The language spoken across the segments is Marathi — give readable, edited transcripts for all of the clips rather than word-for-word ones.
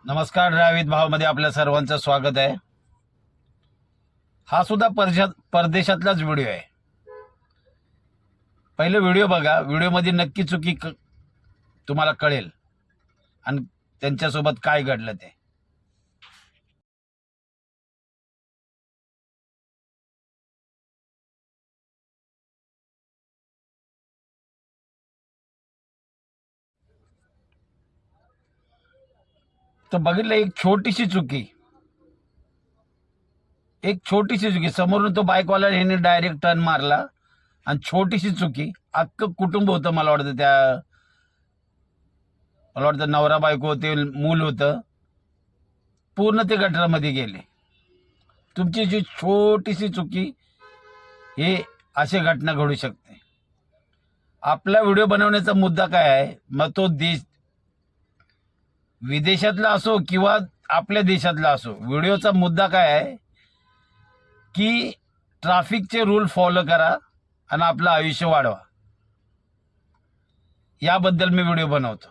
नमस्कार. ड्रायव्हित भावमध्ये आपल्या सर्वांचं स्वागत आहे. हा सुद्धा परदेशातलाच व्हिडिओ आहे. पहिले व्हिडिओ बघा. व्हिडिओमध्ये नक्की चुकी तुम्हाला कळेल आणि त्यांच्यासोबत काय घडलं ते. तर बघितलं, एक छोटीशी चुकी समोरून तो बाईकवाला ह्याने डायरेक्ट टर्न मारला आणि छोटीशी चुकी अख्खं कुटुंब होतं. मला वाटतं नवरा बायको होते, मूल होतं, पूर्ण ते गटरामध्ये गेले. तुमची जी छोटीशी चुकी हे अशी घटना घडू शकते. आपला व्हिडिओ बनवण्याचा मुद्दा काय आहे? मग तो विदेशातला असो किंवा आपल्या देशातला असो, व्हिडिओचा मुद्दा काय आहे की ट्रॅफिकचे रूल फॉलो करा आणि आपलं आयुष्य वाढवा. याबद्दल मी व्हिडिओ बनवतो.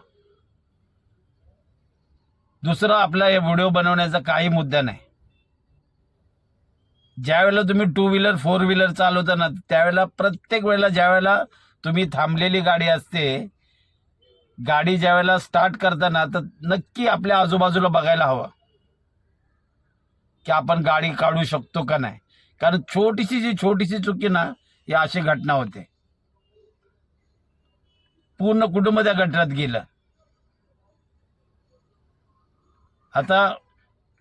दुसरा आपला हे व्हिडिओ बनवण्याचा काही मुद्दा नाही. ज्यावेळेला तुम्ही 2 व्हीलर 4 व्हीलर चालवता ना, त्यावेळेला प्रत्येक वेळेला ज्यावेळेला तुम्ही थांबलेली गाडी असते, गाडी ज्यावेळेला स्टार्ट करताना, तर नक्की आपल्या आजूबाजूला बघायला हवं की आपण गाडी काढू शकतो का नाही. कारण छोटीशी चुकी ना, या अशी घटना होते. पूर्ण कुटुंब त्या गटरात गेलं. आता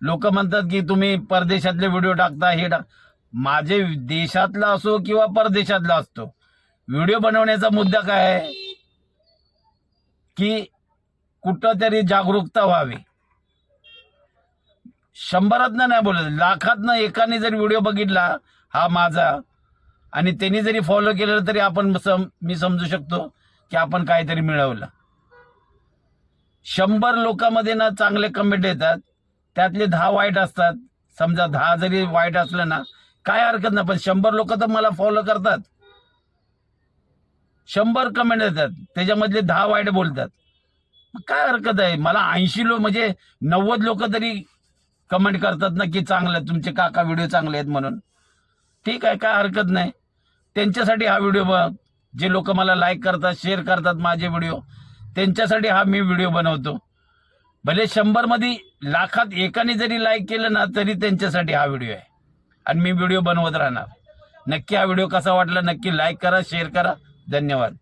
लोक म्हणतात की तुम्ही परदेशातले व्हिडिओ टाकता, हे माझे देशातला असो किंवा परदेशातला असतो, व्हिडिओ बनवण्याचा मुद्दा काय आहे की कुठंतरी जागरूकता व्हावी. 100तनं नाही बोलत, 1,00,000तनं एकाने जरी व्हिडिओ बघितला हा माझा आणि त्यांनी जरी फॉलो केलं तरी मी समजू शकतो की आपण काहीतरी मिळवलं. 100 लोकांमध्ये ना चांगले कमेंट येतात, त्यातले 10 वाईट असतात. समजा 10 जरी वाईट असलं ना, काय हरकत नाही, पण 100 लोक तर मला फॉलो करतात. 100 कमेंट येतात, त्याच्यामधले 10 वाईट बोलतात. काय हरकत आहे? मला 80 लोक म्हणजे 90 लोक तरी कमेंट करतात ना की चांगलं, तुमचे काका व्हिडिओ चांगले आहेत म्हणून. ठीक आहे, काय हरकत नाही. त्यांच्यासाठी हा व्हिडिओ जे लोक मला लाईक करतात, शेअर करतात माझे व्हिडिओ, त्यांच्यासाठी हा मी व्हिडिओ बनवतो. भले 100 मध्ये 1,00,000त एकाने जरी लाईक केलं ना, तरी त्यांच्यासाठी हा व्हिडिओ आहे आणि मी व्हिडिओ बनवत राहणार. नक्की हा व्हिडिओ कसा वाटला नक्की लाईक करा, शेअर करा. धन्यवाद.